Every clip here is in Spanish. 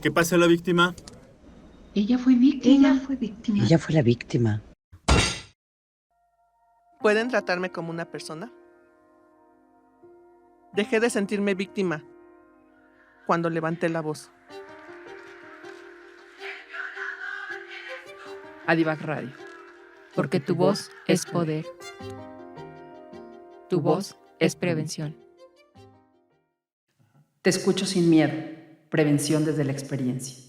¿Qué pasa la víctima? Ella fue víctima. Ella fue la víctima. ¿Pueden tratarme como una persona? Dejé de sentirme víctima cuando levanté la voz. Adivac Radio. Porque tu voz es poder. Tu voz es prevención. Te escucho sin miedo. Prevención desde la experiencia.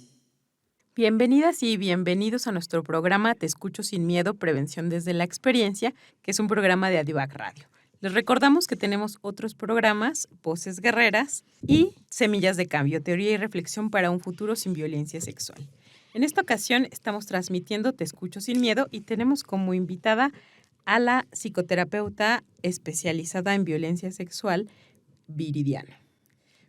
Bienvenidas y bienvenidos a nuestro programa Te escucho sin miedo, prevención desde la experiencia, que es un programa de Adivac Radio. Les recordamos que tenemos otros programas, Voces Guerreras y Semillas de Cambio, teoría y reflexión para un futuro sin violencia sexual. En esta ocasión estamos transmitiendo Te escucho sin miedo y tenemos como invitada a la psicoterapeuta especializada en violencia sexual, Viridiana.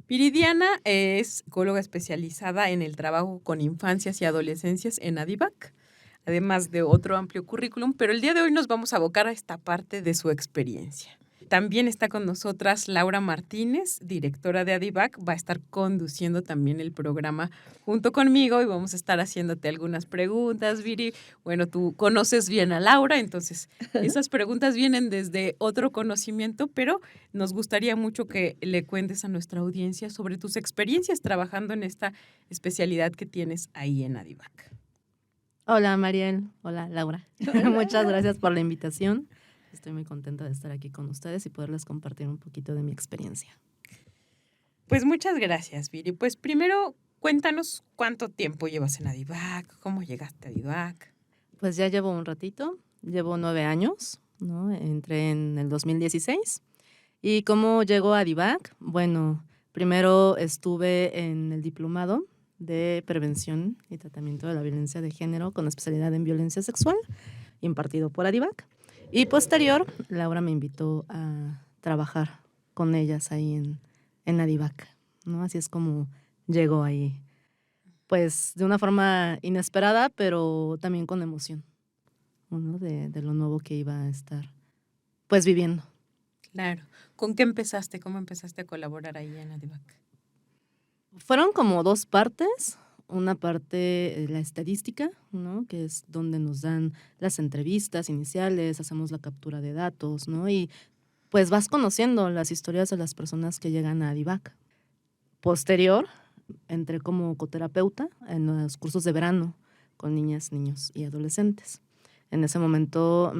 Viridiana es psicóloga especializada en el trabajo con infancias y adolescencias en Adivac, además de otro amplio currículum, pero el día de hoy nos vamos a abocar a esta parte de su experiencia. También está con nosotras Laura Martínez, directora de Adivac, va a estar conduciendo también el programa junto conmigo y vamos a estar haciéndote algunas preguntas, Viri. Bueno, tú conoces bien a Laura, entonces esas preguntas vienen desde otro conocimiento, pero nos gustaría mucho que le cuentes a nuestra audiencia sobre tus experiencias trabajando en esta especialidad que tienes ahí en Adivac. Hola Mariel, hola Laura. Muchas gracias por la invitación. Estoy muy contenta de estar aquí con ustedes y poderles compartir un poquito de mi experiencia. Pues muchas gracias, Viri. Pues primero cuéntanos cuánto tiempo llevas en Adivac, cómo llegaste a Adivac. Pues ya llevo un ratito, llevo 9 años, ¿no? Entré en el 2016. ¿Y cómo llegó a Adivac? Bueno, primero estuve en el diplomado de prevención y tratamiento de la violencia de género con especialidad en violencia sexual, impartido por Adivac. Y posterior, Laura me invitó a trabajar con ellas ahí en Adivac, ¿no? Así es como llegó ahí, pues de una forma inesperada, pero también con emoción, ¿no? De lo nuevo que iba a estar, pues viviendo. Claro. ¿Con qué empezaste? ¿Cómo empezaste a colaborar ahí en Adivac? Fueron como 2 partes. Una parte, la estadística, ¿no? Que es donde nos dan las entrevistas iniciales, hacemos la captura de datos, ¿no? Y pues vas conociendo las historias de las personas que llegan a Adivac. Posterior, entré como coterapeuta en los cursos de verano con niñas, niños y adolescentes. En ese momento,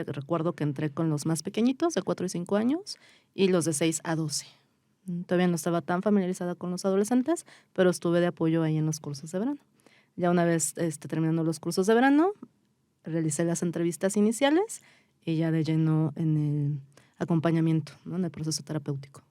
recuerdo que entré con los más pequeñitos, de 4 y 5 años, y los de 6 a 12. Todavía no estaba tan familiarizada con los adolescentes, pero estuve de apoyo ahí en los cursos de verano. Ya una vez terminando los cursos de verano, realicé las entrevistas iniciales y ya de lleno en el acompañamiento, ¿no? En el proceso terapéutico.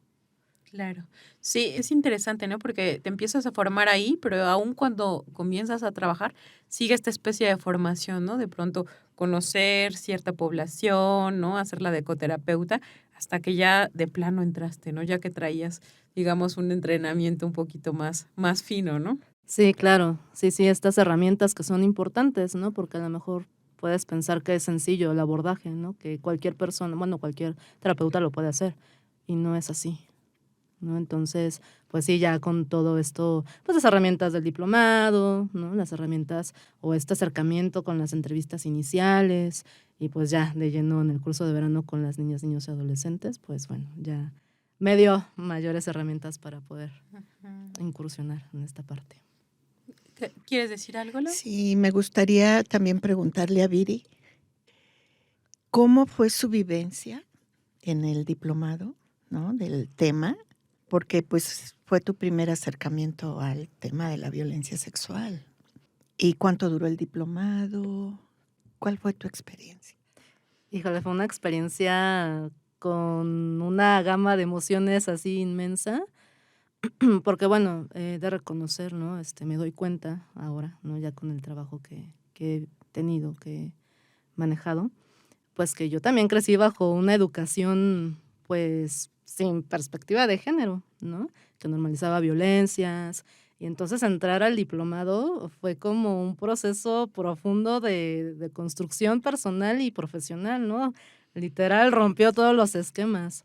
Claro. Sí, es interesante, ¿no? Porque te empiezas a formar ahí, pero aún cuando comienzas a trabajar, sigue esta especie de formación, ¿no? De pronto conocer cierta población, ¿no? Hacerla de ecoterapeuta, hasta que ya de plano entraste, ¿no? Ya que traías, digamos, un entrenamiento un poquito más fino, ¿no? Sí, claro. Sí, estas herramientas que son importantes, ¿no? Porque a lo mejor puedes pensar que es sencillo el abordaje, ¿no? Que cualquier persona, bueno, cualquier terapeuta lo puede hacer, y no es así, ¿no? Entonces, pues sí, ya con todo esto, pues las herramientas del diplomado, ¿no? Las herramientas o este acercamiento con las entrevistas iniciales y pues ya de lleno en el curso de verano con las niñas, niños y adolescentes, pues bueno, ya me dio mayores herramientas para poder incursionar en esta parte. ¿Quieres decir algo, Lau? Sí, me gustaría también preguntarle a Viri, ¿cómo fue su vivencia en el diplomado, ¿no? Del tema? Porque pues fue tu primer acercamiento al tema de la violencia sexual. ¿Y cuánto duró el diplomado? ¿Cuál fue tu experiencia? Híjole, fue una experiencia con una gama de emociones así inmensa, porque bueno, de reconocer, ¿no? Me doy cuenta ahora, ¿no? Ya con el trabajo que he tenido, que he manejado, pues que yo también crecí bajo una educación, pues, sin perspectiva de género, ¿no? Que normalizaba violencias. Y entonces entrar al diplomado fue como un proceso profundo de construcción personal y profesional, ¿no? Literal, rompió todos los esquemas.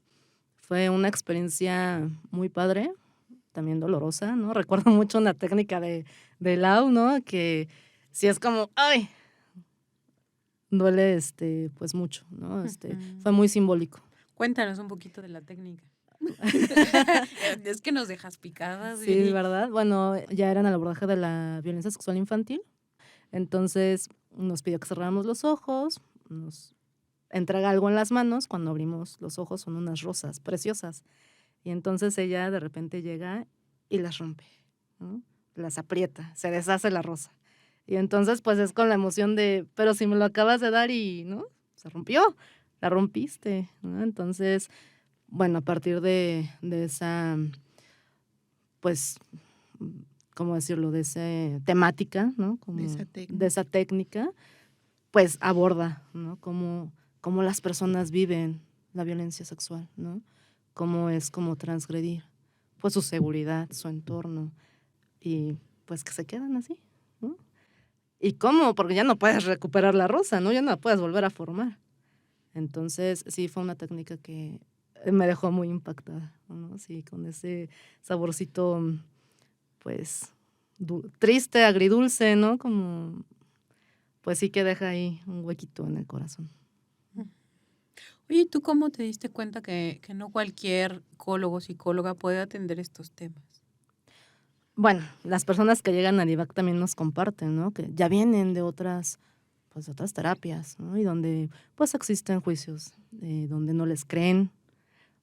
Fue una experiencia muy padre, también dolorosa, ¿no? Recuerdo mucho una técnica de Lau, ¿no? Que si es como, ¡ay! Duele, pues mucho, ¿no? Fue muy simbólico. Cuéntanos un poquito de la técnica. Es que nos dejas picadas. Sí, Viri. ¿verdad? Bueno, ya era en el abordaje de la violencia sexual infantil. Entonces nos pidió que cerráramos los ojos, nos entrega algo en las manos. Cuando abrimos los ojos son unas rosas preciosas. Y entonces ella de repente llega y las rompe, ¿no? Las aprieta, se deshace la rosa. Y entonces pues es con la emoción de, pero si me lo acabas de dar y, ¿no? Se rompió, la rompiste, ¿no? Entonces, bueno, a partir de esa, pues, ¿cómo decirlo? De esa temática, ¿no? Como de esa técnica, pues aborda, ¿no? Cómo las personas viven la violencia sexual, ¿no? Cómo es como transgredir, pues su seguridad, su entorno, y pues que se quedan así, ¿no? ¿Y cómo? Porque ya no puedes recuperar la rosa, ¿no? Ya no la puedes volver a formar. Entonces, sí, fue una técnica que me dejó muy impactada, ¿no? Sí, con ese saborcito, pues, triste, agridulce, ¿no? Como, pues sí que deja ahí un huequito en el corazón. Oye, ¿tú cómo te diste cuenta que no cualquier psicólogo o psicóloga puede atender estos temas? Bueno, las personas que llegan a DIVAC también nos comparten, ¿no? Que ya vienen de otras terapias, ¿no? Y donde pues existen juicios, donde no les creen,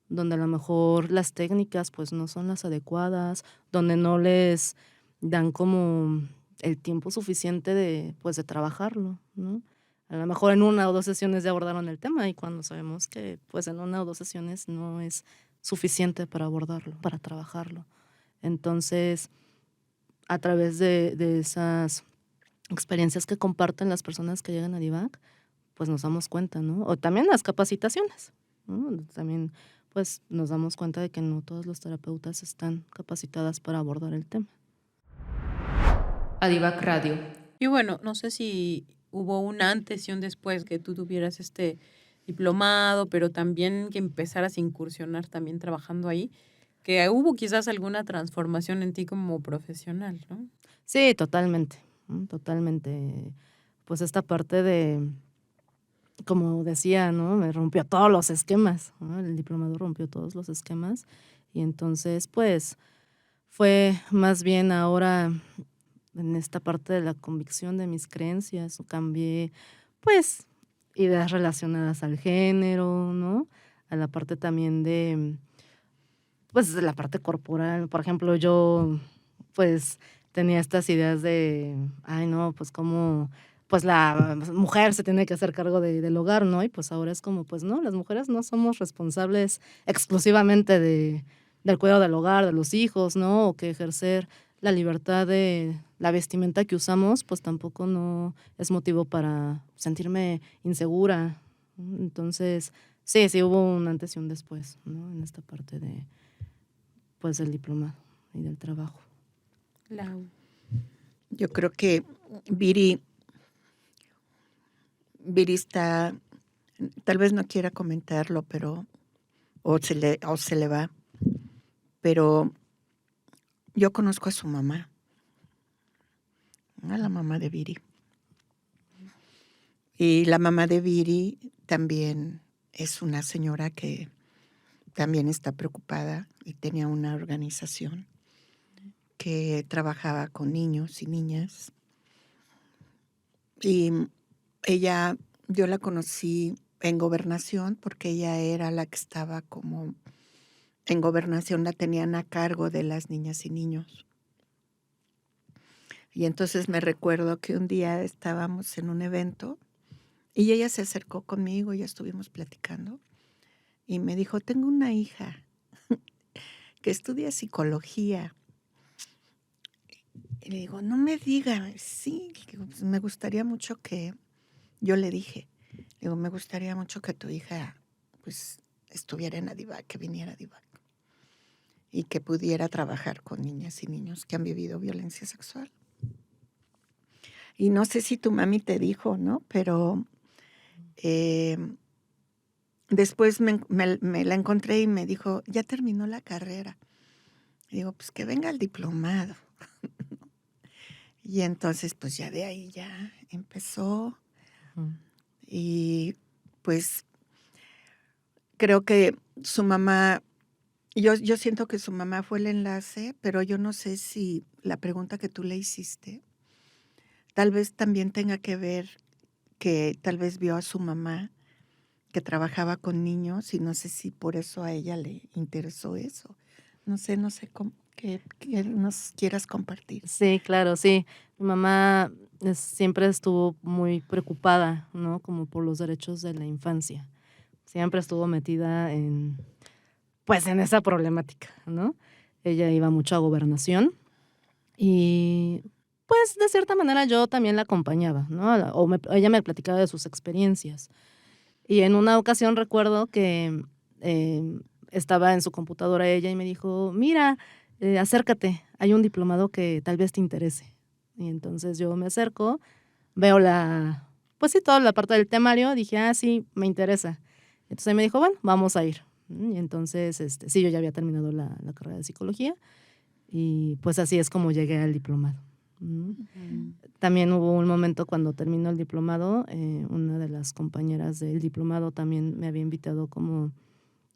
donde a lo mejor las técnicas pues no son las adecuadas, donde no les dan como el tiempo suficiente de trabajarlo, ¿no? A lo mejor en 1 o 2 sesiones ya abordaron el tema y cuando sabemos que pues en 1 o 2 sesiones no es suficiente para abordarlo, para trabajarlo. Entonces, a través de esas experiencias que comparten las personas que llegan a DIVAC, pues nos damos cuenta, ¿no? O también las capacitaciones, ¿no? También pues nos damos cuenta de que no todos los terapeutas están capacitadas para abordar el tema. Adivac Radio. Y bueno, no sé si hubo un antes y un después que tú tuvieras este diplomado, pero también que empezaras a incursionar también trabajando ahí, que hubo quizás alguna transformación en ti como profesional, ¿no? Sí, totalmente, ¿no? Totalmente. Pues esta parte de, como decía, ¿no? Me rompió todos los esquemas, ¿no? El diplomado rompió todos los esquemas y entonces pues fue más bien ahora en esta parte de la convicción de mis creencias, cambié pues ideas relacionadas al género, ¿no? A la parte también de pues de la parte corporal. Por ejemplo, yo pues tenía estas ideas de, ay no, pues como pues la mujer se tiene que hacer cargo del hogar, ¿no? Y pues ahora es como, pues no, las mujeres no somos responsables exclusivamente del cuidado del hogar, de los hijos, ¿no? O que ejercer la libertad de la vestimenta que usamos, pues tampoco no es motivo para sentirme insegura. Entonces, sí hubo un antes y un después, ¿no? En esta parte de pues del diplomado y del trabajo. Lau. Yo creo que Viri está, tal vez no quiera comentarlo, pero o se le va, pero yo conozco a su mamá, a la mamá de Viri. Y la mamá de Viri también es una señora que también está preocupada y tenía una organización que trabajaba con niños y niñas. Y ella, yo la conocí en Gobernación porque ella era la que estaba como en Gobernación, la tenían a cargo de las niñas y niños. Y entonces me recuerdo que un día estábamos en un evento y ella se acercó conmigo y ya estuvimos platicando y me dijo, tengo una hija que estudia psicología. Y le digo, no me diga, sí, pues me gustaría mucho que, yo le dije, digo, me gustaría mucho que tu hija pues estuviera en Adivac, que viniera a Adivac y que pudiera trabajar con niñas y niños que han vivido violencia sexual. Y no sé si tu mami te dijo, ¿no? Pero después me la encontré y me dijo, ya terminó la carrera. Y digo, pues que venga el diplomado. Y entonces, pues ya de ahí ya empezó. Ujú. Y pues creo que su mamá, yo siento que su mamá fue el enlace, pero yo no sé si la pregunta que tú le hiciste, tal vez también tenga que ver que tal vez vio a su mamá que trabajaba con niños y no sé si por eso a ella le interesó eso. No sé qué nos quieras compartir. Sí, claro, sí. Mi mamá siempre estuvo muy preocupada, ¿no? Como por los derechos de la infancia. Siempre estuvo metida pues en esa problemática, ¿no? Ella iba mucho a Gobernación y pues de cierta manera yo también la acompañaba, ¿no? Ella me platicaba de sus experiencias. Y en una ocasión recuerdo que estaba en su computadora ella y me dijo, mira, acércate, hay un diplomado que tal vez te interese. Y entonces yo me acerco, veo pues sí, toda la parte del temario, dije, sí, me interesa. Entonces ella me dijo, bueno, vamos a ir. Y entonces, sí, yo ya había terminado la carrera de psicología y pues así es como llegué al diplomado. También hubo un momento cuando terminó el diplomado, una de las compañeras del diplomado también me había invitado como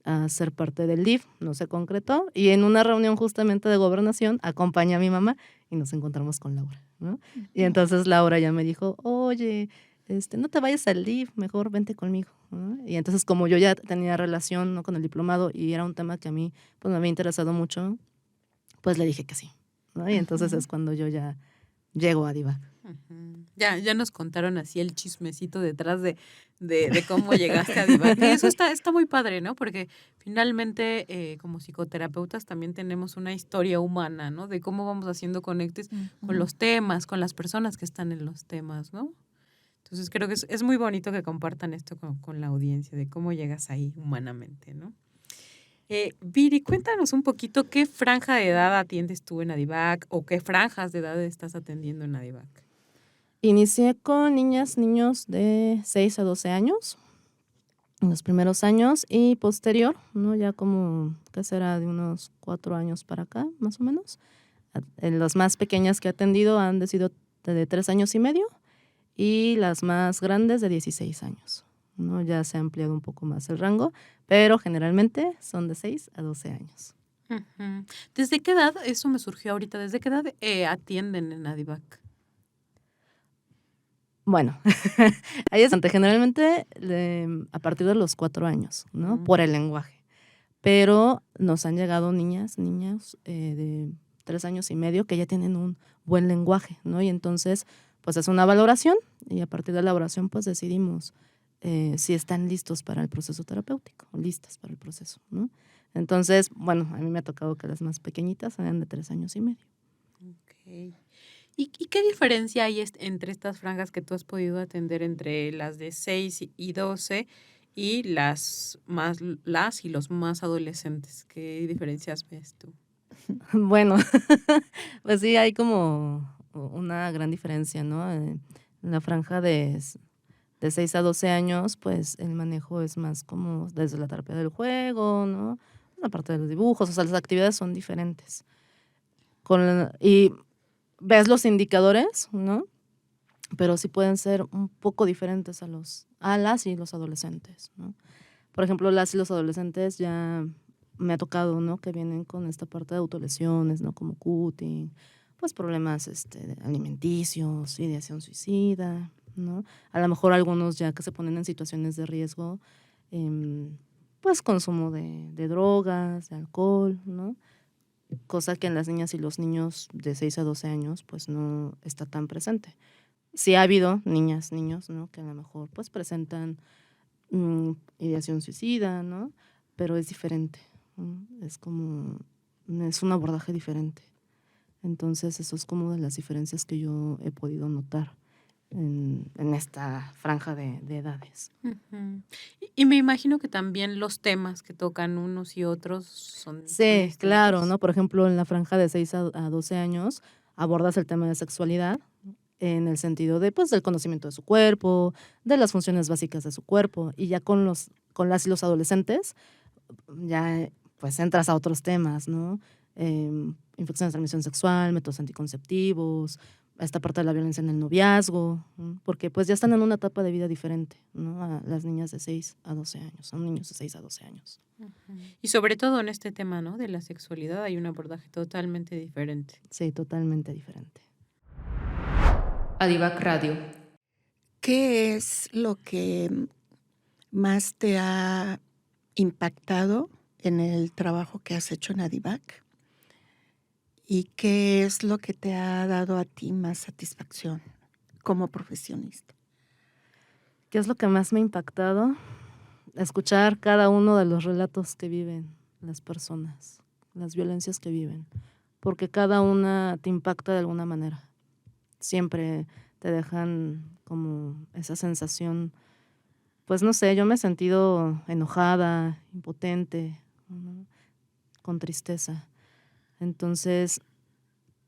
a ser parte del DIF, no se concretó, y en una reunión justamente de Gobernación acompañé a mi mamá y nos encontramos con Laura, ¿no? Y entonces Laura ya me dijo, oye, no te vayas al DIF, mejor vente conmigo, ¿no? Y entonces como yo ya tenía relación, ¿no?, con el diplomado y era un tema que a mí pues me había interesado mucho, pues le dije que sí, ¿no? Y entonces es cuando yo ya llego a Divac. Ya nos contaron así el chismecito detrás de cómo llegaste a Divac. Y eso está muy padre, ¿no? Porque finalmente, como psicoterapeutas, también tenemos una historia humana, ¿no? De cómo vamos haciendo conectes con los temas, con las personas que están en los temas, ¿no? Entonces creo que es muy bonito que compartan esto con la audiencia, de cómo llegas ahí humanamente, ¿no? Viri, cuéntanos un poquito qué franja de edad atiendes tú en Adivac o qué franjas de edad estás atendiendo en Adivac. Inicié con niños de 6 a 12 años, en los primeros años, y posterior, ¿no? Ya como, ¿qué será? De unos 4 años para acá, más o menos. Las más pequeñas que he atendido han sido de 3 años y medio y las más grandes de 16 años, ¿no? Ya se ha ampliado un poco más el rango, pero generalmente son de 6 a 12 años. ¿Desde qué edad? Eso me surgió ahorita. ¿Desde qué edad atienden en Adivac? Bueno, ahí es donde generalmente a partir de los 4 años, ¿no? Por el lenguaje. Pero nos han llegado niños de 3 años y medio que ya tienen un buen lenguaje, ¿no? Y entonces, pues es una valoración y a partir de la valoración, pues decidimos si están listos para el proceso terapéutico, listas para el proceso, ¿no? Entonces, bueno, a mí me ha tocado que las más pequeñitas sean de 3 años y medio. Ok. ¿Y qué diferencia hay entre estas franjas que tú has podido atender entre las de 6 y 12 y las y los más adolescentes? ¿Qué diferencias ves tú? Bueno, pues sí, hay como una gran diferencia, ¿no? En la franja de 6 a 12 años, pues el manejo es más como desde la terapia del juego, ¿no? La parte de los dibujos, o sea, las actividades son diferentes. Y ves los indicadores, ¿no? Pero sí pueden ser un poco diferentes a las y los adolescentes, ¿no? Por ejemplo, las y los adolescentes ya me ha tocado, ¿no? Que vienen con esta parte de autolesiones, ¿no? Como cutting, pues problemas alimenticios, ideación suicida, ¿no? A lo mejor algunos ya que se ponen en situaciones de riesgo, pues consumo de drogas, de alcohol, ¿no? Cosa que en las niñas y los niños de 6 a 12 años pues no está tan presente. Sí ha habido niños, ¿no? Que a lo mejor pues presentan ideación suicida, ¿no? Pero es diferente, ¿no? Es un abordaje diferente. Entonces eso es como de las diferencias que yo he podido notar en esta franja de edades. Y me imagino que también los temas que tocan unos y otros son Sí, distintos. claro, ¿no? Por ejemplo, en la franja de 6 a 12 años abordas el tema de sexualidad en el sentido de, pues, del conocimiento de su cuerpo, de las funciones básicas de su cuerpo, y ya con las y los adolescentes ya, pues, entras a otros temas, ¿no? infecciones de transmisión sexual, métodos anticonceptivos, esta parte de la violencia en el noviazgo, ¿no? Porque pues ya están en una etapa de vida diferente, ¿no? A las niñas de 6 a 12 años, a los niños de 6 a 12 años. Y sobre todo en este tema, ¿no? De la sexualidad hay un abordaje totalmente diferente. Sí, totalmente diferente. Adivac Radio. ¿Qué es lo que más te ha impactado en el trabajo que has hecho en Adivac? ¿Y qué es lo que te ha dado a ti más satisfacción como profesionista? ¿Qué es lo que más me ha impactado? Escuchar cada uno de los relatos que viven las personas, las violencias que viven, porque cada una te impacta de alguna manera. Siempre te dejan como esa sensación, pues no sé, yo me he sentido enojada, impotente, ¿no? Con tristeza. Entonces,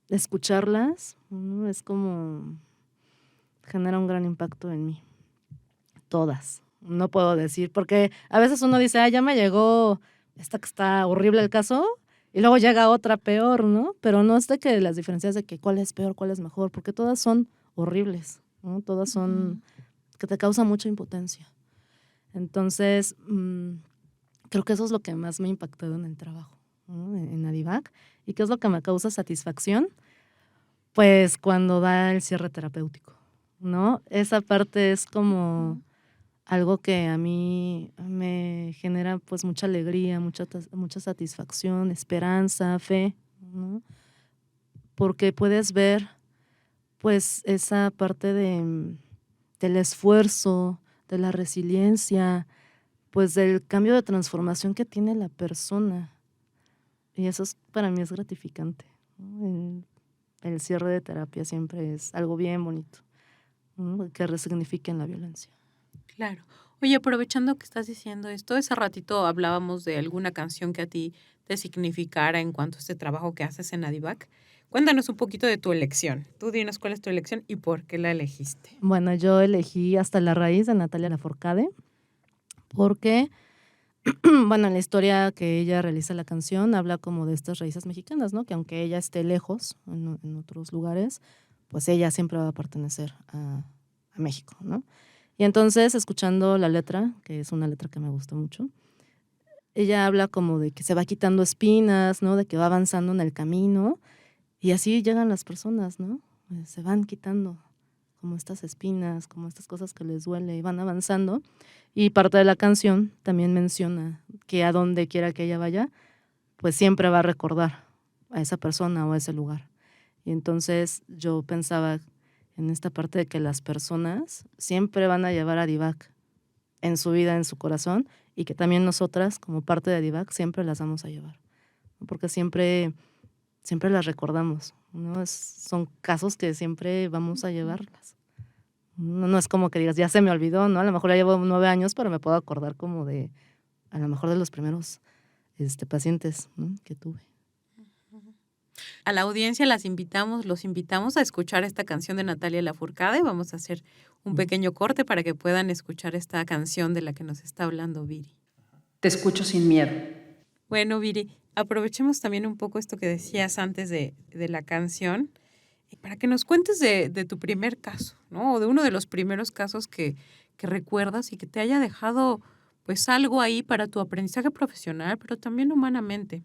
escucharlas, ¿no? Es como genera un gran impacto en mí. Todas. No puedo decir, porque a veces uno dice, ya me llegó esta que está horrible el caso, y luego llega otra peor, ¿no? Pero no es de que las diferencias de que cuál es peor, cuál es mejor, porque todas son horribles, ¿no? Todas son que te causan mucha impotencia. Entonces, creo que eso es lo que más me ha impactado en el trabajo, ¿no? En Adivac. ¿Y qué es lo que me causa satisfacción? Pues cuando da el cierre terapéutico, ¿no? Esa parte es como algo que a mí me genera pues mucha alegría, mucha satisfacción, esperanza, fe, ¿no? Porque puedes ver pues esa parte del esfuerzo, de la resiliencia, pues del cambio de transformación que tiene la persona. Y eso para mí es gratificante, ¿no? El cierre de terapia siempre es algo bien bonito, ¿no? Que resignifiquen la violencia. Claro. Oye, aprovechando que estás diciendo esto, hace ratito hablábamos de alguna canción que a ti te significara en cuanto a este trabajo que haces en Adivac. Cuéntanos un poquito de tu elección. Tú dinos cuál es tu elección y por qué la elegiste. Bueno, yo elegí Hasta la raíz de Natalia Lafourcade porque, bueno, en la historia que ella realiza la canción habla como de estas raíces mexicanas, ¿no? Que aunque ella esté lejos, en otros lugares, pues ella siempre va a pertenecer a México, ¿no? Y entonces, escuchando la letra, que es una letra que me gusta mucho, ella habla como de que se va quitando espinas, ¿no? De que va avanzando en el camino, y así llegan las personas, ¿no? Se van quitando como estas espinas, como estas cosas que les duele, y van avanzando. Y parte de la canción también menciona que a donde quiera que ella vaya, pues siempre va a recordar a esa persona o a ese lugar. Y entonces yo pensaba en esta parte de que las personas siempre van a llevar a Adivac en su vida, en su corazón, y que también nosotras, como parte de Adivac, siempre las vamos a llevar, ¿no? Porque siempre las recordamos, ¿no? Son casos que siempre vamos a llevarlas. No es como que digas, ya se me olvidó, ¿no? A lo mejor ya llevo 9 años, pero me puedo acordar como de, a lo mejor de los primeros pacientes, ¿no? Que tuve. A la audiencia los invitamos a escuchar esta canción de Natalia Lafourcade. Vamos a hacer un pequeño corte para que puedan escuchar esta canción de la que nos está hablando Viri. Te escucho sin miedo. Bueno, Viri, aprovechemos también un poco esto que decías antes de la canción para que nos cuentes de tu primer caso, ¿no? O de uno de los primeros casos que recuerdas y que te haya dejado pues algo ahí para tu aprendizaje profesional, pero también humanamente.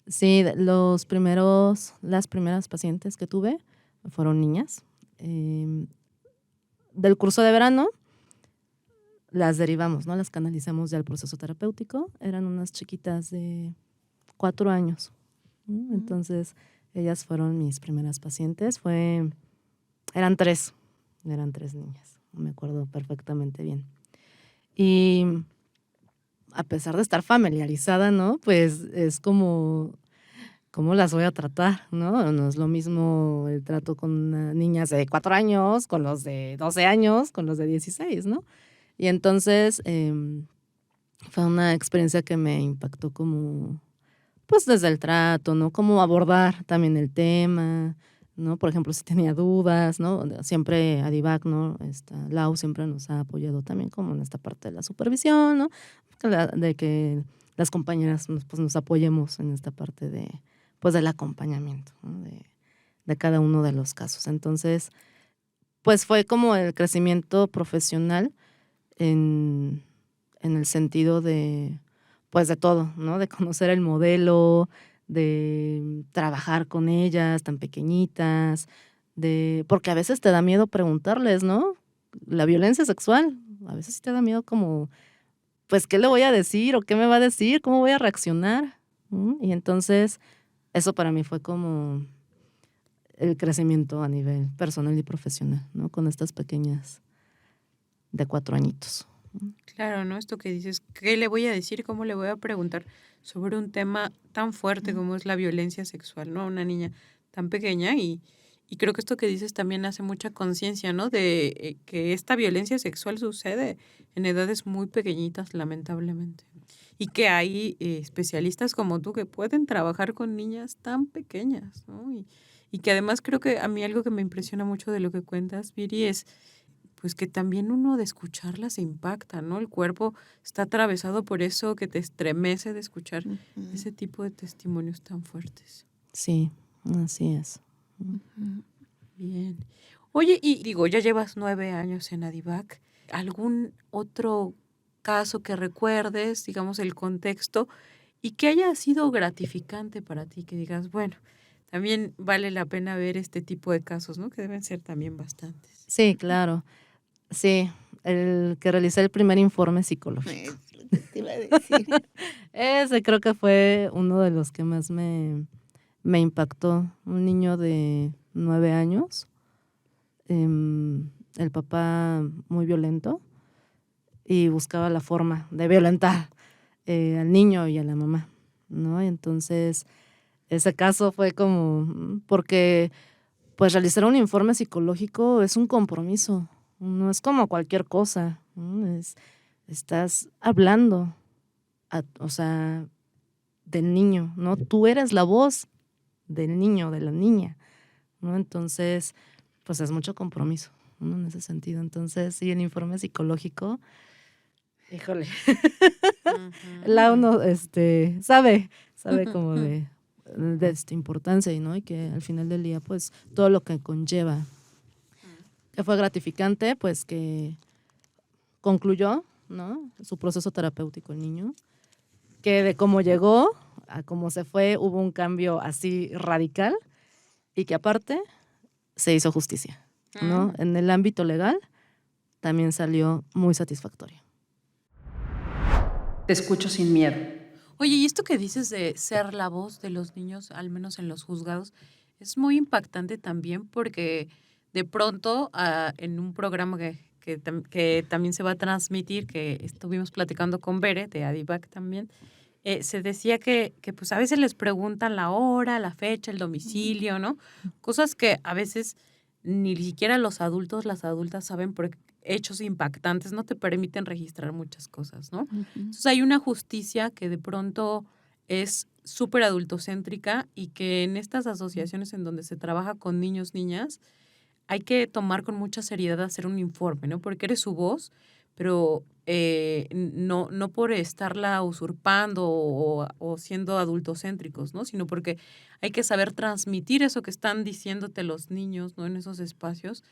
Sí, las primeras pacientes que tuve fueron niñas. Del curso de verano las derivamos, ¿no? Las canalizamos ya al proceso terapéutico. Eran unas chiquitas de 4 años, ¿no? Entonces, ellas fueron mis primeras pacientes. Eran tres niñas, me acuerdo perfectamente bien. Y a pesar de estar familiarizada, ¿no? Pues es como, ¿cómo las voy a tratar, no? No es lo mismo el trato con niñas de 4 años, con los de 12 años, con los de 16, ¿no? Y entonces fue una experiencia que me impactó como, pues desde el trato, ¿no? Cómo abordar también el tema, ¿no? Por ejemplo, si tenía dudas, ¿no? Siempre Adivac, ¿no? Lau siempre nos ha apoyado también como en esta parte de la supervisión, ¿no? De que las compañeras pues, nos apoyemos en esta parte pues, del acompañamiento, ¿no? de cada uno de los casos. Entonces, pues fue como el crecimiento profesional en el sentido de, pues de todo, ¿no? De conocer el modelo, de trabajar con ellas tan pequeñitas, porque a veces te da miedo preguntarles, ¿no? La violencia sexual, a veces sí te da miedo como, pues, ¿qué le voy a decir? ¿O qué me va a decir? ¿Cómo voy a reaccionar? Y entonces, eso para mí fue como el crecimiento a nivel personal y profesional, ¿no? Con estas pequeñas de 4 añitos. Claro, ¿no? Esto que dices, ¿qué le voy a decir? ¿Cómo le voy a preguntar sobre un tema tan fuerte como es la violencia sexual, ¿no? Una niña tan pequeña y creo que esto que dices también hace mucha conciencia, ¿no? De que esta violencia sexual sucede en edades muy pequeñitas, lamentablemente. Y que hay especialistas como tú que pueden trabajar con niñas tan pequeñas, ¿no? Y que además creo que a mí algo que me impresiona mucho de lo que cuentas, Viri, es pues que también uno de escucharla se impacta, ¿no? El cuerpo está atravesado por eso que te estremece de escuchar ese tipo de testimonios tan fuertes. Sí, así es. Bien. Oye, y digo, ya llevas 9 años en Adivac. ¿Algún otro caso que recuerdes, digamos, el contexto, y que haya sido gratificante para ti, que digas, bueno, también vale la pena ver este tipo de casos, ¿no? Que deben ser también bastantes. Sí, claro. Sí, el que realicé el primer informe psicológico. Es lo que te iba a decir. Ese creo que fue uno de los que más me impactó. Un niño de 9 años, el papá muy violento y buscaba la forma de violentar al niño y a la mamá, ¿no? Y entonces, ese caso fue como, porque pues realizar un informe psicológico es un compromiso, no es como cualquier cosa, ¿no? Estás hablando, o sea, del niño, ¿no? Tú eres la voz del niño, de la niña, ¿no? Entonces, pues es mucho compromiso, ¿no? En ese sentido. Entonces, sí, el informe psicológico, híjole, la uno sabe como de esta importancia, ¿no? Y que al final del día, pues, todo lo que conlleva. Que fue gratificante, pues, que concluyó, ¿no? Su proceso terapéutico el niño, que de cómo llegó a cómo se fue hubo un cambio así radical y que aparte se hizo justicia, ¿no? En el ámbito legal también salió muy satisfactorio. Te escucho sin miedo. Oye, y esto que dices de ser la voz de los niños, al menos en los juzgados, es muy impactante también porque de pronto en un programa que también se va a transmitir, que estuvimos platicando con Bere de Adivac también, se decía que pues a veces les preguntan la hora, la fecha, el domicilio, ¿no? Cosas que a veces ni siquiera los adultos, las adultas saben por hechos impactantes, no te permiten registrar muchas cosas, ¿no? Entonces hay una justicia que de pronto es súper adultocéntrica y que en estas asociaciones en donde se trabaja con niños, niñas, hay que tomar con mucha seriedad hacer un informe, ¿no? Porque eres su voz, pero no por estarla usurpando o siendo adultocéntricos, ¿no? Sino porque hay que saber transmitir eso que están diciéndote los niños, ¿no? En esos espacios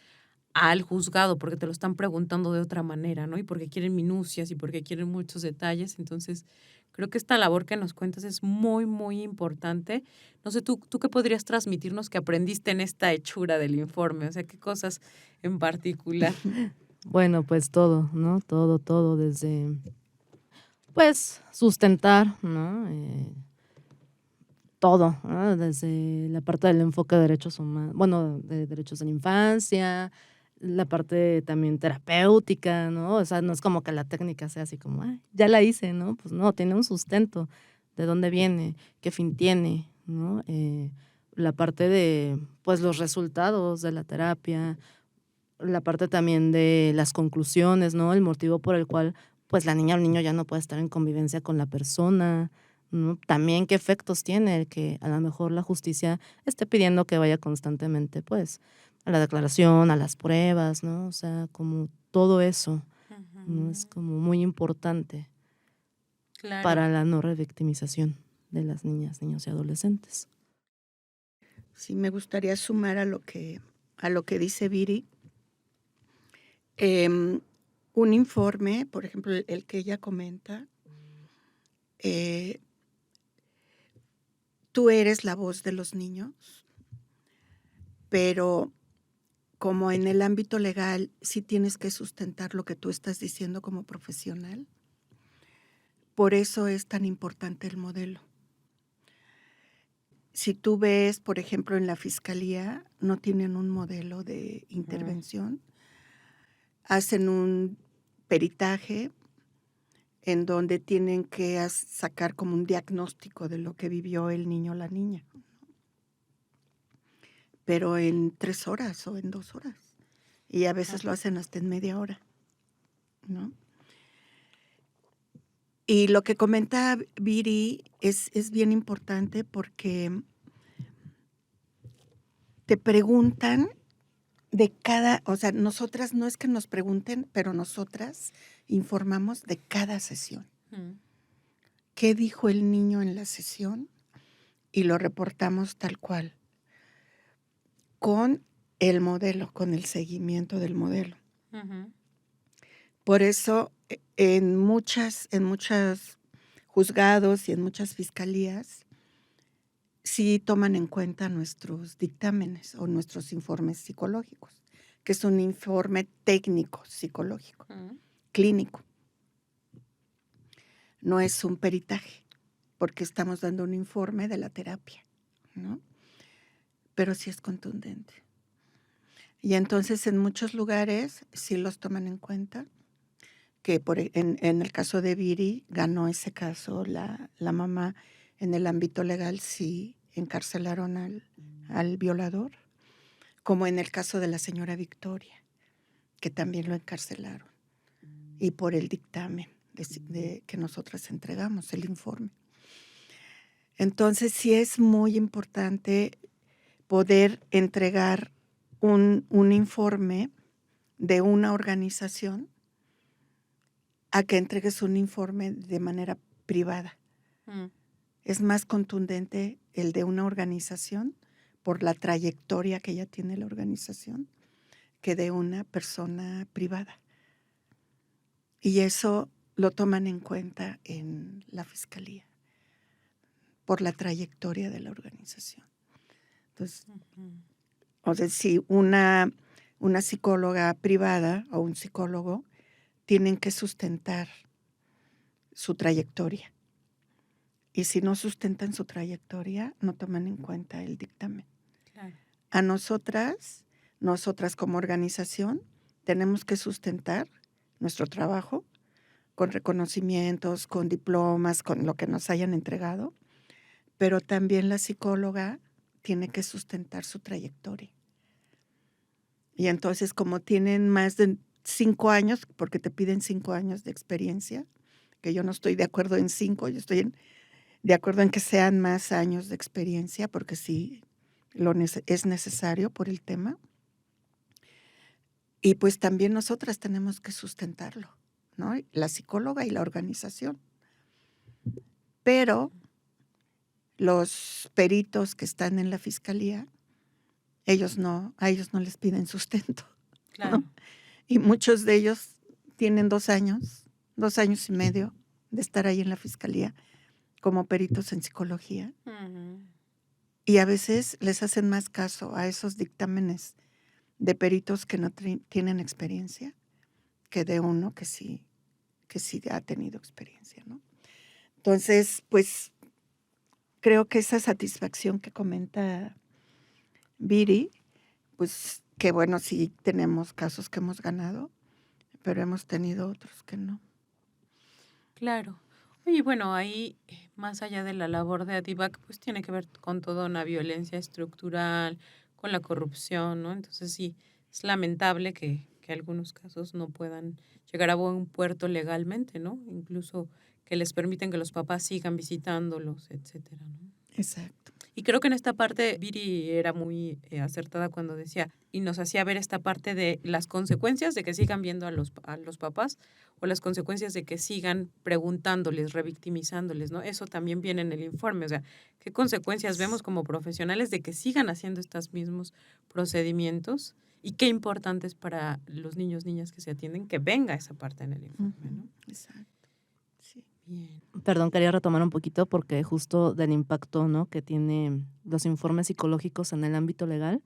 al juzgado, porque te lo están preguntando de otra manera, ¿no? Y porque quieren minucias y porque quieren muchos detalles. Entonces, creo que esta labor que nos cuentas es muy, muy importante. No sé, ¿tú qué podrías transmitirnos que aprendiste en esta hechura del informe? O sea, ¿qué cosas en particular? Bueno, pues todo, ¿no? Todo, desde, pues, sustentar, ¿no? Todo, ¿no? Desde la parte del enfoque de derechos humanos, bueno, de derechos de la infancia, la parte también terapéutica, ¿no? O sea, no es como que la técnica sea así como, ay, ya la hice, ¿no? Pues no, tiene un sustento, de dónde viene, qué fin tiene, ¿no? La parte de, pues, los resultados de la terapia, la parte también de las conclusiones, ¿no? El motivo por el cual, pues, la niña o el niño ya no puede estar en convivencia con la persona, ¿no? También qué efectos tiene el que a lo mejor la justicia esté pidiendo que vaya constantemente, pues, a la declaración, a las pruebas, ¿no? O sea, como todo eso, ¿no? Es como muy importante. Claro. para la no revictimización de las niñas, niños y adolescentes. Sí, me gustaría sumar a lo que dice Viri. Un informe, por ejemplo, el que ella comenta, tú eres la voz de los niños, pero como en el ámbito legal sí tienes que sustentar lo que tú estás diciendo como profesional, por eso es tan importante el modelo. Si tú ves, por ejemplo, en la fiscalía, no tienen un modelo de intervención, hacen un peritaje en donde tienen que sacar como un diagnóstico de lo que vivió el niño o la niña, pero en 3 horas o en 2 horas, y a veces lo hacen hasta en media hora, ¿no? Y lo que comenta Viri es bien importante porque te preguntan de cada, o sea, nosotras no es que nos pregunten, pero nosotras informamos de cada sesión. ¿Qué dijo el niño en la sesión? Y lo reportamos tal cual, con el modelo, con el seguimiento del modelo. Por eso, en muchos juzgados y en muchas fiscalías, sí toman en cuenta nuestros dictámenes o nuestros informes psicológicos, que es un informe técnico psicológico, clínico. No es un peritaje, porque estamos dando un informe de la terapia, ¿no? Pero sí es contundente. Y entonces en muchos lugares sí los toman en cuenta, que en el caso de Viri ganó ese caso, la mamá en el ámbito legal sí encarcelaron al violador, como en el caso de la señora Victoria, que también lo encarcelaron, y por el dictamen que nosotras entregamos, el informe. Entonces sí es muy importante poder entregar un informe de una organización a que entregues un informe de manera privada. Es más contundente el de una organización por la trayectoria que ya tiene la organización que de una persona privada. Y eso lo toman en cuenta en la fiscalía por la trayectoria de la organización. Entonces, o sea, si una psicóloga privada o un psicólogo tienen que sustentar su trayectoria. Y si no sustentan su trayectoria, no toman en cuenta el dictamen. Claro. A nosotras como organización, tenemos que sustentar nuestro trabajo con reconocimientos, con diplomas, con lo que nos hayan entregado, pero también la psicóloga tiene que sustentar su trayectoria. Y entonces, como tienen más de 5 años, porque te piden 5 años de experiencia, que yo no estoy de acuerdo en 5, yo estoy de acuerdo en que sean más años de experiencia, porque sí es necesario por el tema. Y pues también nosotras tenemos que sustentarlo, ¿no? La psicóloga y la organización. Pero los peritos que están en la fiscalía, a ellos no les piden sustento. Claro. ¿No? Y muchos de ellos tienen 2 años y medio de estar ahí en la fiscalía como peritos en psicología. Y a veces les hacen más caso a esos dictámenes de peritos que no tienen experiencia que de uno que sí ha tenido experiencia, ¿no? Entonces, pues creo que esa satisfacción que comenta Viri, pues que bueno, sí tenemos casos que hemos ganado, pero hemos tenido otros que no. Claro. Oye, bueno, ahí, más allá de la labor de ADIVAC, pues tiene que ver con toda una violencia estructural, con la corrupción, ¿no? Entonces sí, es lamentable que algunos casos no puedan llegar a buen puerto legalmente, ¿no? Incluso que les permiten que los papás sigan visitándolos, etcétera, ¿no? Exacto. Y creo que en esta parte Viri era muy acertada cuando decía y nos hacía ver esta parte de las consecuencias de que sigan viendo a los papás o las consecuencias de que sigan preguntándoles, revictimizándoles, ¿no? Eso también viene en el informe, o sea, ¿qué consecuencias vemos como profesionales de que sigan haciendo estos mismos procedimientos? Y qué importante es para los niños, niñas que se atienden que venga esa parte en el informe, ¿no? Exacto. Sí. Bien. Perdón, quería retomar un poquito porque justo del impacto, ¿no?, que tiene los informes psicológicos en el ámbito legal.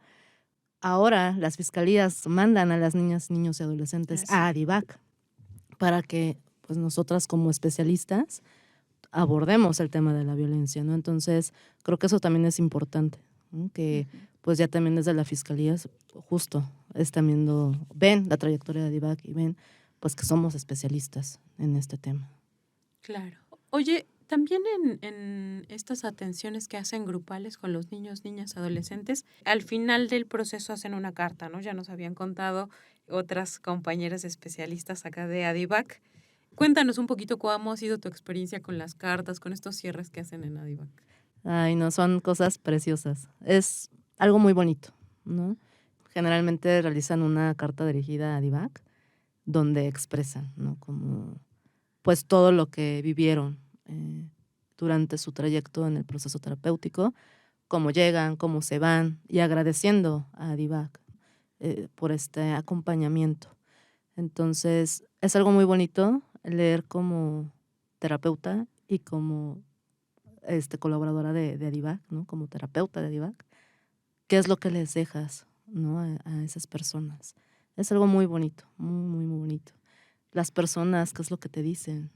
Ahora las fiscalías mandan a las niñas, niños y adolescentes a ADIVAC para que pues nosotras como especialistas abordemos el tema de la violencia, ¿no? Entonces creo que eso también es importante, ¿no? Que pues ya también desde la fiscalía justo están viendo, ven la trayectoria de ADIVAC y ven pues que somos especialistas en este tema. Claro. Oye, también en estas atenciones que hacen grupales con los niños, niñas, adolescentes, al final del proceso hacen una carta, ¿no? Ya nos habían contado otras compañeras especialistas acá de ADIVAC. Cuéntanos un poquito cómo ha sido tu experiencia con las cartas, con estos cierres que hacen en ADIVAC. Ay, no, son cosas preciosas. Es algo muy bonito, ¿no? Generalmente realizan una carta dirigida a ADIVAC donde expresan, ¿no?, como pues todo lo que vivieron durante su trayecto en el proceso terapéutico, cómo llegan, cómo se van y agradeciendo a ADIVAC por este acompañamiento. Entonces, es algo muy bonito leer como terapeuta y como colaboradora de ADIVAC, ¿no?, como terapeuta de ADIVAC, qué es lo que les dejas, ¿no?, a esas personas. Es algo muy bonito, muy, muy, muy bonito. Las personas, ¿qué es lo que te dicen?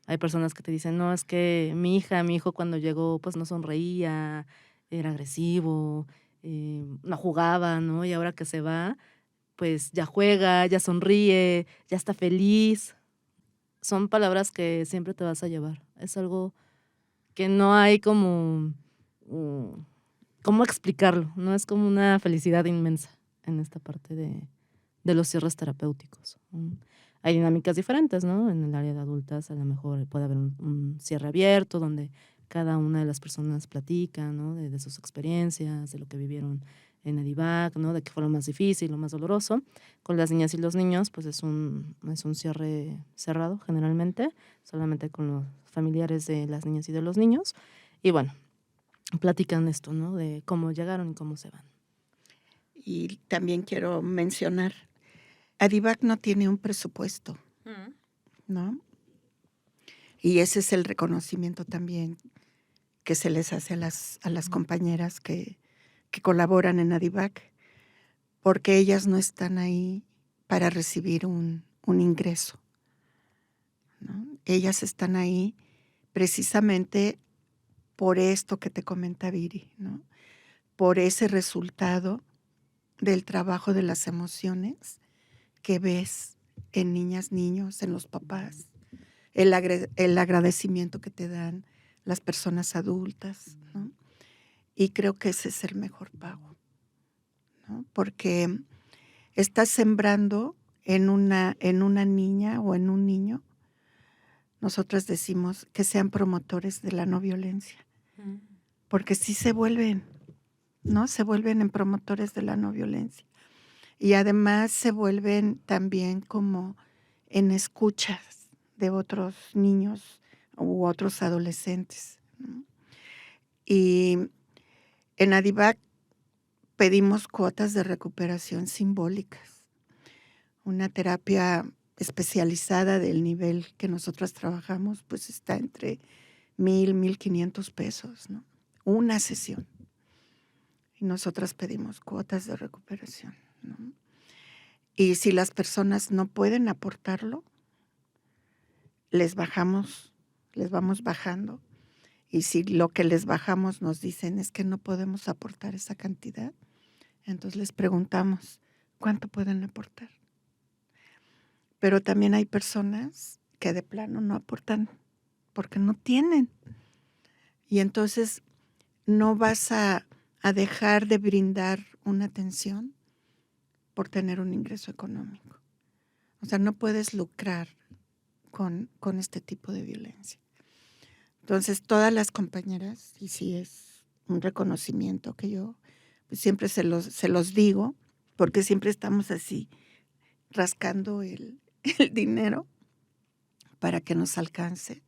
Hay personas que te dicen, no, es que mi hijo cuando llegó pues no sonreía, era agresivo, no jugaba, ¿no? Y ahora que se va, pues ya juega, ya sonríe, ya está feliz. Son palabras que siempre te vas a llevar. Es algo que no hay como, ¿cómo explicarlo? No es como una felicidad inmensa en esta parte de los cierres terapéuticos. Hay dinámicas diferentes, ¿no? En el área de adultas a lo mejor puede haber un cierre abierto donde cada una de las personas platica, ¿no?, de sus experiencias, de lo que vivieron en ADIVAC, ¿no?, de qué fue lo más difícil, lo más doloroso. Con las niñas y los niños, pues es un cierre cerrado generalmente, solamente con los familiares de las niñas y de los niños. Y bueno, platican esto, ¿no?, de cómo llegaron y cómo se van. Y también quiero mencionar, ADIVAC no tiene un presupuesto, ¿no? Y ese es el reconocimiento también que se les hace a las compañeras que colaboran en ADIVAC, porque ellas no están ahí para recibir un ingreso, ¿no? Ellas están ahí precisamente por esto que te comenta Viri, ¿no? Por ese resultado del trabajo de las emociones que ves en niñas, niños, en los papás, el agradecimiento que te dan las personas adultas, ¿no? Y creo que ese es el mejor pago, ¿no? Porque estás sembrando en una niña o en un niño, nosotras decimos que sean promotores de la no violencia, porque sí se vuelven, ¿no? Se vuelven en promotores de la no violencia. Y además se vuelven también como en escuchas de otros niños u otros adolescentes, ¿no? Y en ADIVAC pedimos cuotas de recuperación simbólicas. Una terapia especializada del nivel que nosotros trabajamos, pues está entre 1,000, 1,500 pesos, ¿no? Una sesión. Y nosotras pedimos cuotas de recuperación, ¿no? Y si las personas no pueden aportarlo, les vamos bajando. Y si lo que les bajamos nos dicen es que no podemos aportar esa cantidad, entonces les preguntamos, ¿cuánto pueden aportar? Pero también hay personas que de plano no aportan porque no tienen. Y entonces no vas a dejar de brindar una atención por tener un ingreso económico. O sea, no puedes lucrar con este tipo de violencia. Entonces, todas las compañeras, y sí es un reconocimiento que yo pues, siempre se los digo, porque siempre estamos así rascando el dinero para que nos alcance,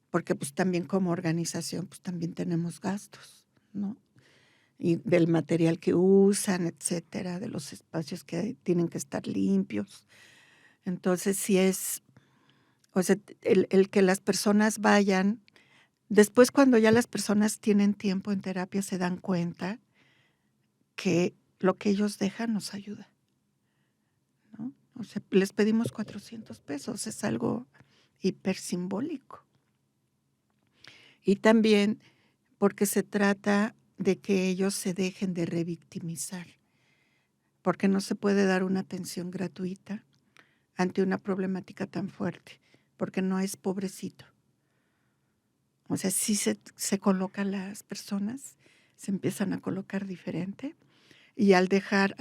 porque pues también como organización pues también tenemos gastos, ¿no? Y del material que usan, etcétera, de los espacios que tienen que estar limpios. Entonces sí es, o sea, el que las personas vayan, después cuando ya las personas tienen tiempo en terapia se dan cuenta que lo que ellos dejan nos ayuda, ¿no? O sea, les pedimos 400 pesos, es algo hipersimbólico. Y también porque se trata de que ellos se dejen de revictimizar, porque no se puede dar una atención gratuita ante una problemática tan fuerte, porque no es pobrecito. O sea, sí se colocan las personas, se empiezan a colocar diferente, y al dejar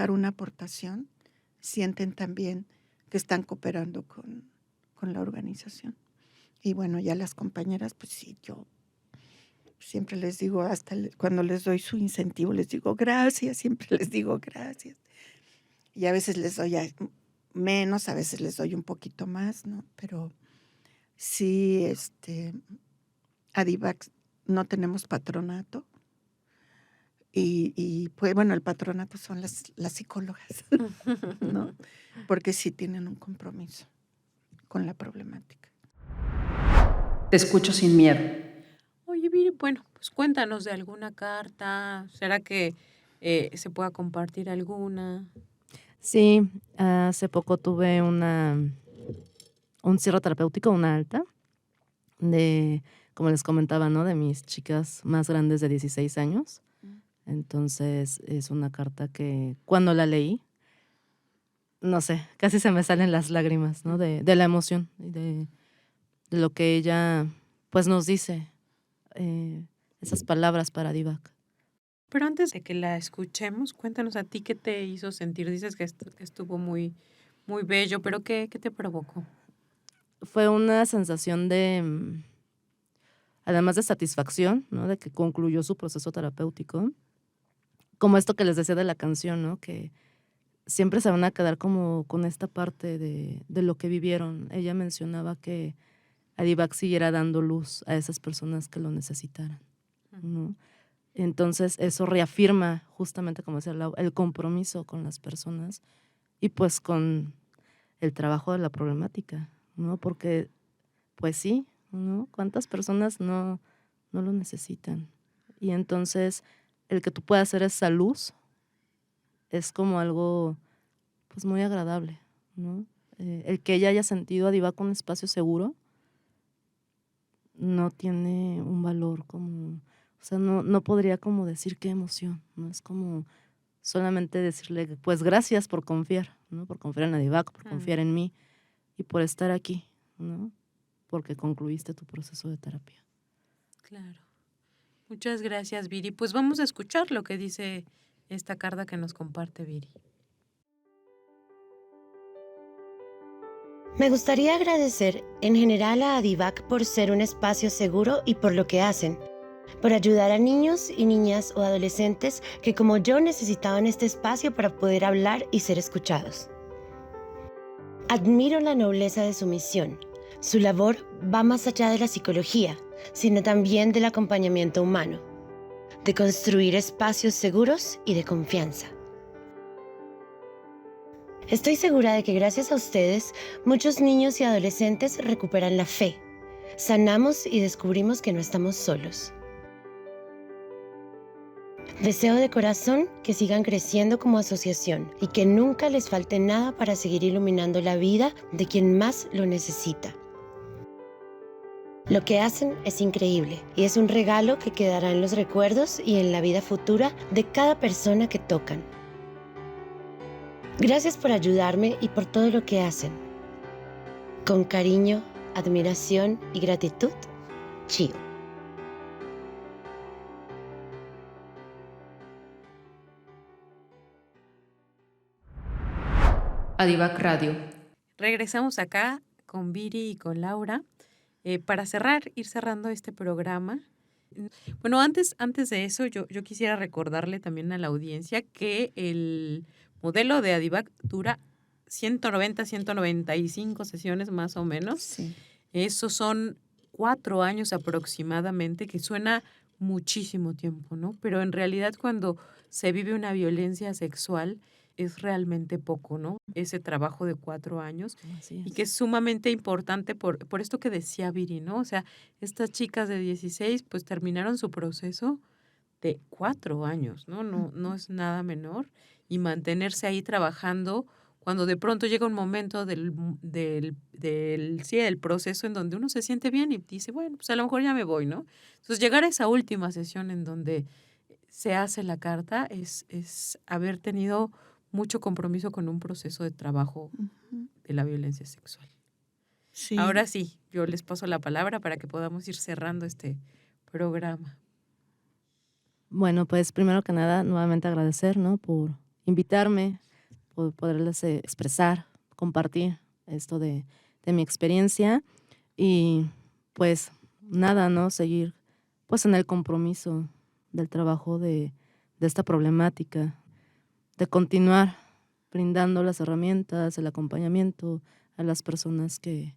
una aportación, sienten también que están cooperando con la organización. Y bueno, ya las compañeras, pues sí, yo siempre les digo, hasta cuando les doy su incentivo, les digo gracias, siempre les digo gracias. Y a veces les doy menos, a veces les doy un poquito más, ¿no? Pero sí, Adivac no tenemos patronato. Y pues bueno, el patronato son las psicólogas, ¿no? Porque sí tienen un compromiso con la problemática. Te escucho sin miedo. Oye, Viri, bueno, pues cuéntanos de alguna carta. ¿Será que se pueda compartir alguna? Sí, hace poco tuve un cierre terapéutico, una alta, como les comentaba, ¿no? De mis chicas más grandes de 16 años. Entonces, es una carta que cuando la leí, no sé, casi se me salen las lágrimas, ¿no? De la emoción y de lo que ella, pues, nos dice, esas palabras para Adivac. Pero antes de que la escuchemos, cuéntanos a ti qué te hizo sentir. Dices que estuvo muy, muy bello, pero ¿qué te provocó? Fue una sensación de, además de satisfacción, ¿no? De que concluyó su proceso terapéutico. Como esto que les decía de la canción, ¿no? Que siempre se van a quedar como con esta parte de lo que vivieron. Ella mencionaba que Adivac siguiera dando luz a esas personas que lo necesitaran, ¿no? Entonces eso reafirma justamente, como decía Lau, el compromiso con las personas y pues con el trabajo de la problemática, ¿no? Porque pues sí, ¿no? ¿Cuántas personas no lo necesitan? Y entonces el que tú puedas hacer esa luz es como algo pues muy agradable, ¿no? El que ella haya sentido Adivac un espacio seguro no tiene un valor como, o sea, no podría como decir qué emoción, ¿no? Es como solamente decirle, pues gracias por confiar, ¿no? Por confiar en Adivac, por confiar en mí y por estar aquí, ¿no? Porque concluiste tu proceso de terapia. Claro. Muchas gracias, Viri. Pues vamos a escuchar lo que dice esta carta que nos comparte Viri. Me gustaría agradecer en general a Adivac por ser un espacio seguro y por lo que hacen, por ayudar a niños y niñas o adolescentes que como yo necesitaban este espacio para poder hablar y ser escuchados. Admiro la nobleza de su misión. Su labor va más allá de la psicología, sino también del acompañamiento humano, de construir espacios seguros y de confianza. Estoy segura de que gracias a ustedes, muchos niños y adolescentes recuperan la fe, sanamos y descubrimos que no estamos solos. Deseo de corazón que sigan creciendo como asociación y que nunca les falte nada para seguir iluminando la vida de quien más lo necesita. Lo que hacen es increíble y es un regalo que quedará en los recuerdos y en la vida futura de cada persona que tocan. Gracias por ayudarme y por todo lo que hacen. Con cariño, admiración y gratitud, Chio. Adivac Radio. Regresamos acá con Viri y con Laura para ir cerrando este programa. Bueno, antes de eso, yo quisiera recordarle también a la audiencia que el modelo de Adivac dura 190, 195 sesiones más o menos. Sí. Esos son 4 años aproximadamente, que suena muchísimo tiempo, ¿no? Pero en realidad cuando se vive una violencia sexual es realmente poco, ¿no? Ese trabajo de 4 años. Así Y es. que es sumamente importante por esto que decía Viri, ¿no? O sea, estas chicas de 16 pues terminaron su proceso de 4 años, ¿no? No es nada menor. Y mantenerse ahí trabajando cuando de pronto llega un momento del proceso en donde uno se siente bien y dice, bueno, pues a lo mejor ya me voy, ¿no? Entonces llegar a esa última sesión en donde se hace la carta es haber tenido mucho compromiso con un proceso de trabajo Ujú. de la violencia sexual. Sí. Ahora sí, yo les paso la palabra para que podamos ir cerrando este programa. Bueno, pues primero que nada, nuevamente agradecer, ¿no? Por invitarme, por poderles expresar, compartir esto de mi experiencia y pues nada, ¿no? Seguir pues en el compromiso del trabajo de esta problemática, de continuar brindando las herramientas, el acompañamiento a las personas que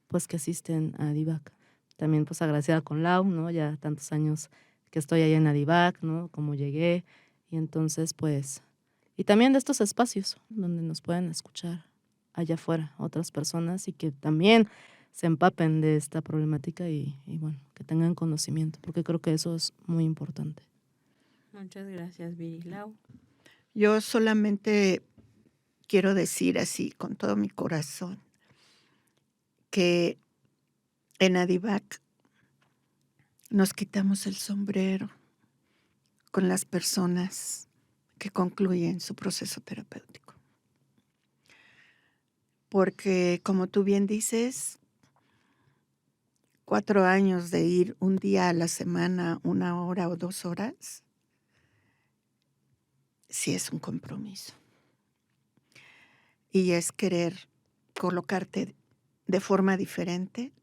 pues que asisten a Adivac. También pues agradecida con Lau, ¿no? Ya tantos años que estoy ahí en Adivac, ¿no? Cómo llegué y entonces pues y también de estos espacios donde nos pueden escuchar allá afuera otras personas y que también se empapen de esta problemática y bueno, que tengan conocimiento, porque creo que eso es muy importante. Muchas gracias, Viri. Lau. Yo solamente quiero decir así, con todo mi corazón, que en Adivac nos quitamos el sombrero con las personas que concluyen su proceso terapéutico. Porque, como tú bien dices, 4 años de ir un día a la semana, 1 hora o 2 horas, sí es un compromiso. Y es querer colocarte de forma diferente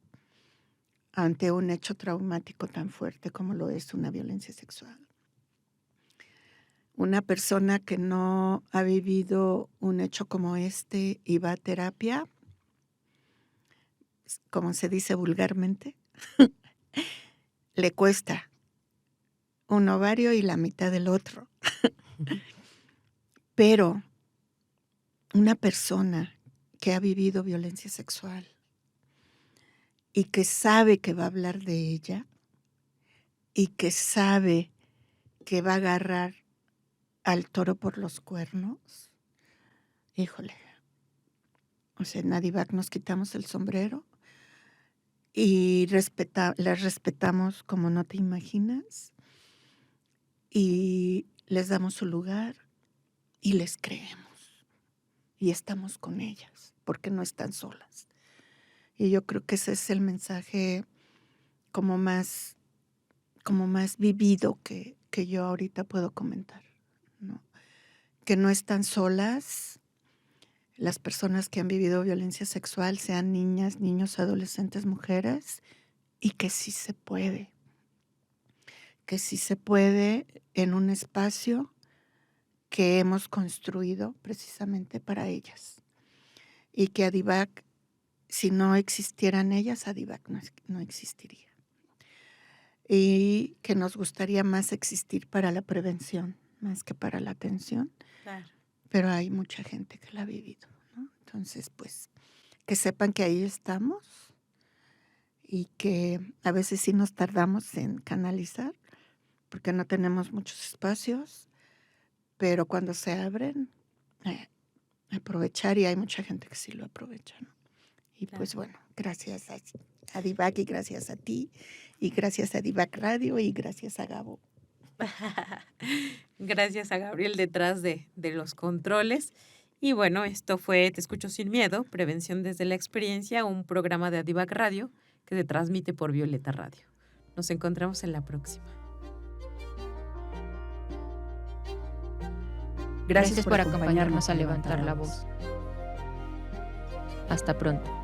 ante un hecho traumático tan fuerte como lo es una violencia sexual. Una persona que no ha vivido un hecho como este y va a terapia, como se dice vulgarmente, le cuesta un ovario y la mitad del otro. Pero una persona que ha vivido violencia sexual y que sabe que va a hablar de ella y que sabe que va a agarrar al toro por los cuernos, híjole, o sea, en Adivac nos quitamos el sombrero y las respetamos como no te imaginas y les damos su lugar y les creemos y estamos con ellas porque no están solas. Y yo creo que ese es el mensaje como más vivido que yo ahorita puedo comentar, ¿no? Que no están solas las personas que han vivido violencia sexual, sean niñas, niños, adolescentes, mujeres, y que sí se puede en un espacio que hemos construido precisamente para ellas. Y que Adivac, si no existieran ellas, Adivac no existiría. Y que nos gustaría más existir para la prevención, más que para la atención. Claro. Pero hay mucha gente que la ha vivido, ¿no? Entonces, pues, que sepan que ahí estamos y que a veces sí nos tardamos en canalizar porque no tenemos muchos espacios, pero cuando se abren, aprovechar, y hay mucha gente que sí lo aprovecha, ¿no? Y Claro. pues bueno, gracias a Adivac y gracias a ti y gracias a Adivac Radio y gracias a Gabo. Gracias a Gabriel detrás de los controles. Y bueno, esto fue Te Escucho Sin Miedo, Prevención desde la Experiencia, un programa de Adivac Radio que se transmite por Violeta Radio. Nos encontramos en la próxima. Gracias por acompañarnos a levantar la voz. Hasta pronto.